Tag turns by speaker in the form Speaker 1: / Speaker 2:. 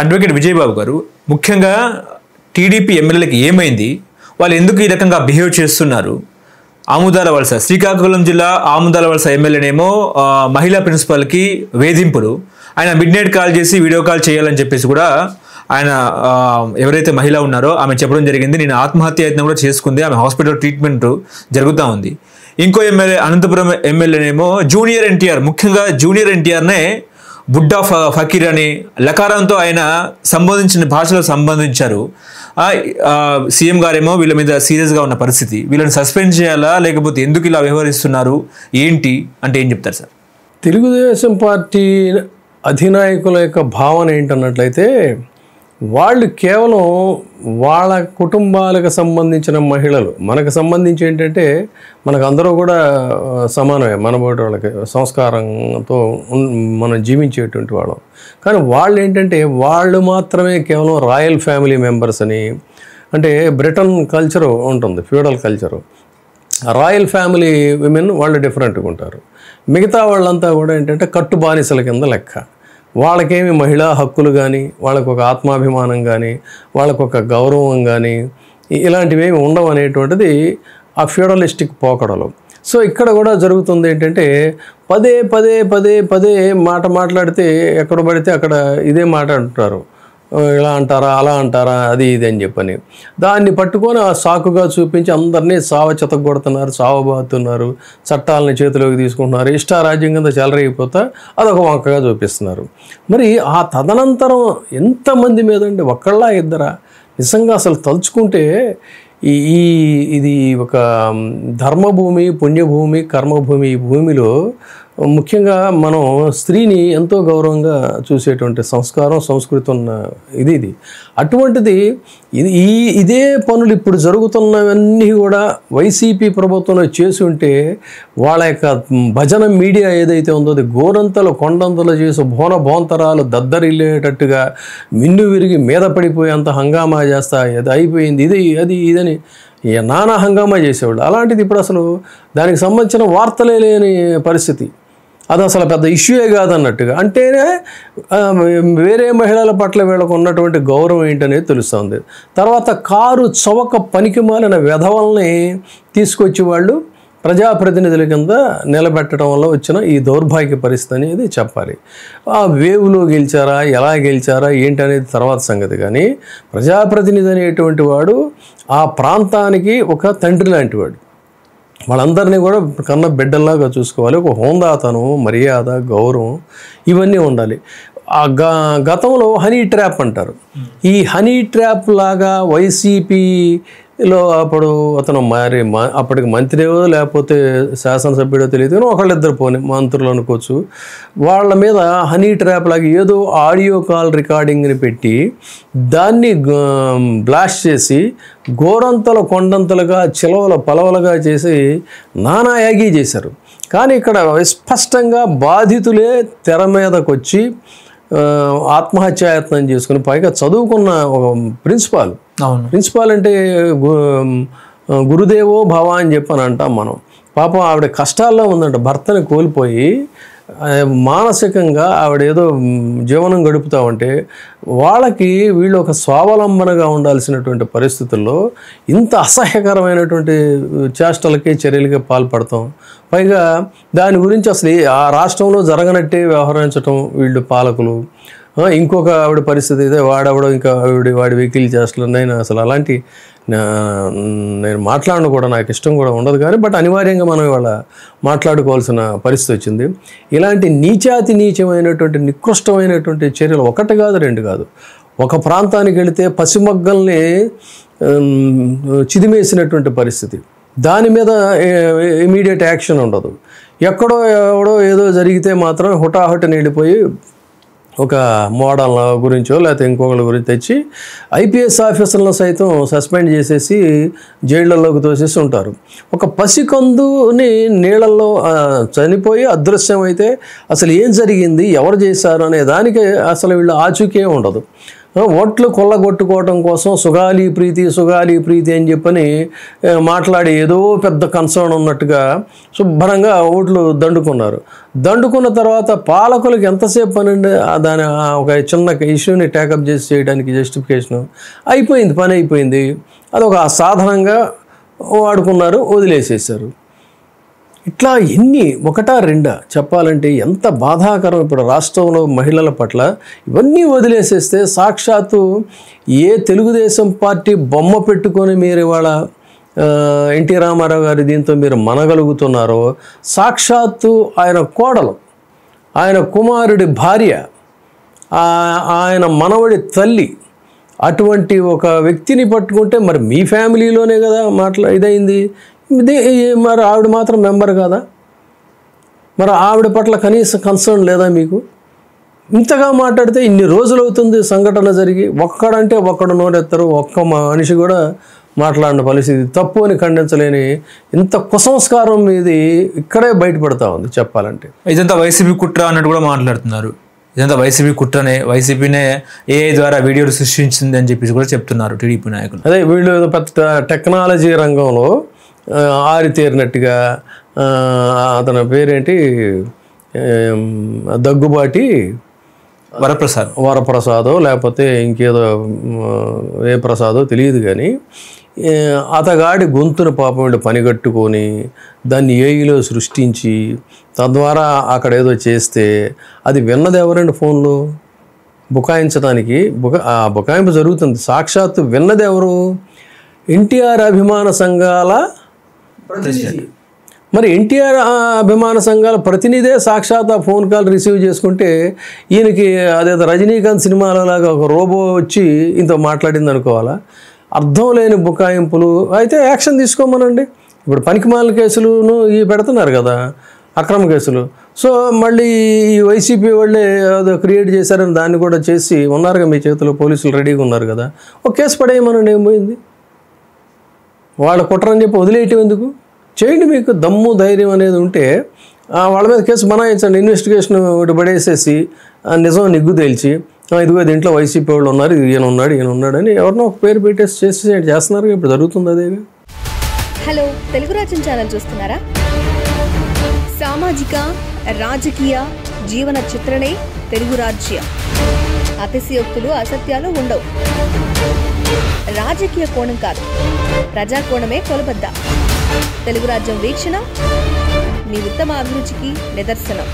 Speaker 1: Advocate Vijaya Babu గారు, ముఖ్యంగా TDP ఎమ్మెల్యేలకు ఏమైంది, వాళ్ళు ఎందుకు ఈ రకంగా బిహేవ్ చేస్తున్నారు? ఆముదాల వలస, శ్రీకాకుళం జిల్లా ఆముదాల వలస ఎమ్మెల్యేనేమో మహిళా ప్రిన్సిపాల్కి వేధింపులు, ఆయన మిడ్ నైట్ కాల్ చేసి వీడియో కాల్ చేయాలని చెప్పేసి కూడా ఆయన ఎవరైతే మహిళ ఉన్నారో ఆమె చెప్పడం జరిగింది. నేను ఆత్మహత్య యత్నం కూడా చేసుకుంది, ఆమె హాస్పిటల్ ట్రీట్మెంట్ జరుగుతూ ఉంది. ఇంకో ఎమ్మెల్యే అనంతపురం ఎమ్మెల్యేనేమో జూనియర్ ఎన్టీఆర్, ముఖ్యంగా జూనియర్ ఎన్టీఆర్నే బుడ్డా ఫకీర్ అని లకారంతో ఆయన సంబోధించిన భాషలో సంబంధించారు. సీఎం గారేమో వీళ్ళ మీద సీరియస్గా ఉన్న పరిస్థితి, వీళ్ళని సస్పెండ్ చేయాలా లేకపోతే ఎందుకు ఇలా వ్యవహరిస్తున్నారు ఏంటి అంటే ఏం చెప్తారు సార్?
Speaker 2: తెలుగుదేశం పార్టీ అధినాయకుల యొక్క భావన ఏంటన్నట్లయితే, వాళ్ళు కేవలం వాళ్ళ కుటుంబాలకు సంబంధించిన మహిళలు, మనకు సంబంధించి ఏంటంటే మనకు అందరూ కూడా సమానమే, మన బోటి వాళ్ళకి సంస్కారంతో మనం జీవించేటువంటి వాళ్ళం. కానీ వాళ్ళు ఏంటంటే వాళ్ళు మాత్రమే కేవలం రాయల్ ఫ్యామిలీ మెంబర్స్ అని, అంటే బ్రిటన్ కల్చరు ఉంటుంది, feudal culture. Royal family women వాళ్ళు డిఫరెంట్గా ఉంటారు. మిగతా వాళ్ళంతా కూడా ఏంటంటే కట్టు బానిసల కింద లెక్క. వాళ్ళకేమి మహిళా హక్కులు కానీ, వాళ్ళకు ఒక ఆత్మాభిమానం కానీ, వాళ్ళకు ఒక గౌరవం కానీ ఇలాంటివి ఏమి ఉండవు అనేటువంటిది ఆ ఫ్యూడలిస్టిక్ పోకడలు. సో ఇక్కడ కూడా జరుగుతుంది ఏంటంటే పదే పదే పదే పదే మాట్లాడితే ఎక్కడ పడితే అక్కడ ఇదే మాట అంటారు, ఇలా అంటారా అలా అంటారా అది ఇది అని చెప్పని దాన్ని పట్టుకొని ఆ సాకుగా చూపించి అందరినీ చెతగొడుతున్నారు, సావబాతున్నారు, చట్టాలని చేతిలోకి తీసుకుంటున్నారు, ఇష్టారాజ్యం కింద చెలరైపోతా అదొక వంకగా చూపిస్తున్నారు. మరి ఆ తదనంతరం ఎంతమంది మీద అండి, ఒక్కళ్ళ ఇద్దరా? నిజంగా అసలు తలుచుకుంటే ఇది ఒక ధర్మభూమి, పుణ్యభూమి, కర్మభూమి. ఈ భూమిలో ముఖ్యంగా మనం స్త్రీని ఎంతో గౌరవంగా చూసేటువంటి సంస్కారం, సంస్కృతి ఉన్న ఇది. అటువంటిది ఇదే పనులు ఇప్పుడు జరుగుతున్నవన్నీ కూడా వైసీపీ ప్రభుత్వంలో చేసి ఉంటే వాళ్ళ యొక్క భజన మీడియా ఏదైతే ఉందో అది గోరంతలు కొండంతలు చేసి భోంతరాలు దద్దరిల్లేటట్టుగా మిన్ను విరిగి మీద పడిపోయేంత హంగామా చేస్తా, ఇది అయిపోయింది, ఇది ఇదని నానా హంగామా చేసేవాళ్ళు. అలాంటిది ఇప్పుడు అసలు దానికి సంబంధించిన వార్తలే లేని పరిస్థితి. అది అసలు పెద్ద ఇష్యూయే కాదన్నట్టుగా. అంటేనే వేరే మహిళల పట్ల వీళ్ళకు ఉన్నటువంటి గౌరవం ఏంటనేది తెలుస్తుంది. తర్వాత కారు చవక పనికిమాలిన వెధవల్ని తీసుకొచ్చి వాళ్ళు ప్రజాప్రతినిధుల కింద నిలబెట్టడం వల్ల వచ్చిన ఈ దౌర్భాగ్య పరిస్థితి అనేది చెప్పాలి. ఆ వేవ్లో గెలిచారా, ఎలా గెలిచారా ఏంటనేది తర్వాత సంగతి. కానీ ప్రజాప్రతినిధి అనేటువంటి వాడు ఆ ప్రాంతానికి ఒక తండ్రి లాంటి వాడు. వాళ్ళందరినీ కూడా కన్న బిడ్డల్లాగా చూసుకోవాలి. ఒక హోందాతనం, మర్యాద, గౌరవం ఇవన్నీ ఉండాలి. గతంలో హనీ ట్రాప్ అంటారు. ఈ హనీ ట్రాప్ లాగా వైసీపీలో అప్పుడు అతను అప్పటికి మంత్రియో లేకపోతే శాసనసభ్యుడో తెలియదు కానీ ఒకళ్ళిద్దరు మంత్రులు అనుకోవచ్చు. వాళ్ళ మీద హనీ ట్రాప్ లాగా ఏదో ఆడియో కాల్ రికార్డింగ్ని పెట్టి దాన్ని బ్లాస్ట్ చేసి గోరంతల కొండంతలుగా చిలవల పలవలుగా చేసి నానాయాగి చేశారు. కానీ ఇక్కడ స్పష్టంగా బాధితులే తెర మీదకు వచ్చి ఆత్మహత్యాయత్నం చేసుకుని, పైగా చదువుకున్న ఒక ప్రిన్సిపాల్ అంటే గురుదేవో భవ అని చెప్పని అంటాం మనం. పాపం ఆవిడ కష్టాల్లో ఉందంట, భర్తని కోల్పోయి మానసికంగా ఆవిడ ఏదో జీవనం గడుపుతూ ఉంటే వాళ్ళకి వీళ్ళు ఒక స్వావలంబనగా ఉండాల్సినటువంటి పరిస్థితుల్లో ఇంత అసహ్యకరమైనటువంటి చేష్టలకి చర్యలకి పాల్పడతాం. పైగా దాని గురించి అసలు ఆ రాష్ట్రంలో జరగనట్టే వ్యవహరించటం వీళ్ళు పాలకులు. ఇంకొక ఆవిడ పరిస్థితి ఇదే, వాడవడం ఇంకా వాడి వెకిల్ చేష్టలు. నేను అసలు అలాంటి నేను మాట్లాడను కూడా, నాకు ఇష్టం కూడా ఉండదు. కానీ బట్ అనివార్యంగా మనం ఇవాళ మాట్లాడుకోవాల్సిన పరిస్థితి వచ్చింది. ఇలాంటి నీచాతి నీచమైనటువంటి నికృష్టమైనటువంటి చర్యలు ఒకటి కాదు, రెండు కాదు. ఒక ప్రాంతానికి వెళితే పసిమగ్గల్ని చిదిమేసినటువంటి పరిస్థితి, దాని మీద ఇమీడియట్ యాక్షన్ ఉండదు. ఎక్కడో ఎవడో ఏదో జరిగితే మాత్రం హుటాహుటిని వెళ్ళిపోయి ఒక మోడల్ గురించో లేకపోతే ఇంకొకళ్ళ గురించి తెచ్చి ఐపీఎస్ ఆఫీసర్లను సైతం సస్పెండ్ చేసేసి జైళ్లలోకి తోసేసి ఉంటారు. ఒక పసికందుని నీళ్ళల్లో చనిపోయి అదృశ్యం అయితే అసలు ఏం జరిగింది, ఎవరు చేశారు అనే దానికి అసలు వీళ్ళు ఆచూకే ఉండదు. ఓట్లు కొల్లగొట్టుకోవటం కోసం సుగాలి ప్రీతి అని చెప్పని మాట్లాడి ఏదో పెద్ద కన్సర్న్ ఉన్నట్టుగా శుభ్రంగా ఓట్లు దండుకున్న తర్వాత పాలకులకు ఎంతసేపు పనండి దాని ఒక చిన్న ఇష్యూని టేకప్ చేసి చేయడానికి జస్టిఫికేషను పని అయిపోయింది. అదొక సాధనంగా వాడుకున్నారు, వదిలేసేసారు. ఇట్లా ఎన్ని ఒకటా రెండా చెప్పాలంటే ఎంత బాధాకరం. ఇప్పుడు రాష్ట్రంలో మహిళల పట్ల ఇవన్నీ వదిలేసేస్తే సాక్షాత్తు ఏ తెలుగుదేశం పార్టీ బొమ్మ పెట్టుకొని మీరు ఇవాళ ఎన్టీ రామారావు గారి దీంతో మీరు మనగలుగుతున్నారో, సాక్షాత్తు ఆయన కోడలు, ఆయన కుమారుడి భార్య, ఆయన మనవడి తల్లి, అటువంటి ఒక వ్యక్తిని పట్టుకుంటే మరి మీ ఫ్యామిలీలోనే కదా ఇదైంది. మరి ఆవిడ మాత్రం మెంబర్ కాదా? మరి ఆవిడ పట్ల కనీస కన్సర్న్ లేదా మీకు? ఇంతగా మాట్లాడితే ఇన్ని రోజులు అవుతుంది సంఘటన జరిగి, ఒక్కడంటే ఒక్కడు నోరెత్తరు, ఒక్క మనిషి కూడా మాట్లాడిన పరిస్థితి, తప్పు అని ఖండించలేని ఇంత కుసంస్కారం ఇది ఇక్కడే బయటపడతా ఉంది చెప్పాలంటే.
Speaker 1: ఇదంతా వైసీపీ కుట్ర అన్నట్టు కూడా మాట్లాడుతున్నారు. ఇదంతా వైసీపీ కుట్రనే, వైసీపీనే ఏఐ ద్వారా వీడియోలు సృష్టించింది అని చెప్పేసి కూడా చెప్తున్నారు టీడీపీ నాయకులు.
Speaker 2: అదే వీళ్ళు పెద్ద టెక్నాలజీ రంగంలో ఆరితేరినట్టుగా, అతని పేరేంటి, దగ్గుబాటి వరప్రసాదో లేకపోతే ఇంకేదో ఏ ప్రసాదో తెలియదు కానీ, అతగాడి గొంతును పాపం వీళ్ళు పనిగట్టుకొని దాన్ని ఏఐలో సృష్టించి తద్వారా అక్కడ ఏదో చేస్తే అది విన్నది ఎవరండి? ఫోన్లో బుకాయించడానికి బుకాయింపు జరుగుతుంది. సాక్షాత్తు విన్నది ఎవరు? ఎన్టీఆర్ అభిమాన సంఘాల ప్రతినిధి. మరి ఎన్టీఆర్ అభిమాన సంఘాల ప్రతినిధే సాక్షాత్ ఆ ఫోన్ కాల్ రిసీవ్ చేసుకుంటే ఈయనకి అదేదో రజనీకాంత్ సినిమాలలాగా ఒక రోబో వచ్చి ఇంత మాట్లాడింది అనుకోవాలా? అర్థం లేని బుకాయింపులు. అయితే యాక్షన్ తీసుకోమనండి. ఇప్పుడు పనికిమాల కేసులను ఇవి పెడుతున్నారు కదా, అక్రమ కేసులు. సో మళ్ళీ ఈ వైసీపీ వాళ్ళే అదో క్రియేట్ చేశారని దాన్ని కూడా చేసి ఉన్నారుగా మీ చేతిలో, పోలీసులు రెడీగా ఉన్నారు కదా, ఒక కేసు పడేయమనండి, ఏం పోయింది? వాళ్ళ కుట్రని చెప్పి వదిలేయటం ఎందుకు? చేయండి. మీకు దమ్ము ధైర్యం అనేది ఉంటే వాళ్ళ మీద కేసు బనాయించండి. ఇన్వెస్టిగేషన్ ఒకటి పడేసేసి నిజం నిగ్గు తేల్చి, ఇదిగో దీంట్లో వైసీపీ వాళ్ళు ఉన్నారు, ఈయన ఉన్నాడు అని ఎవరినో ఒక పేరు పెట్టేసి చేస్తున్నారు. ఇప్పుడు జరుగుతుంది అదేగా.
Speaker 3: హలో, తెలుగు రాజ్యం ఛానల్ చూస్తున్నారా? సామాజిక రాజకీయ జీవన చిత్రణే తెలుగు రాజ్యం. అతిశయోక్తులు అసత్యాలు ఉండవు. రాజకీయ కోణం కాదు, ప్రజా కోణమే కొలబద్ద. తెలుగు రాజ్యం వీక్షణ మీ ఉత్తమ అభిరుచికి నిదర్శనం.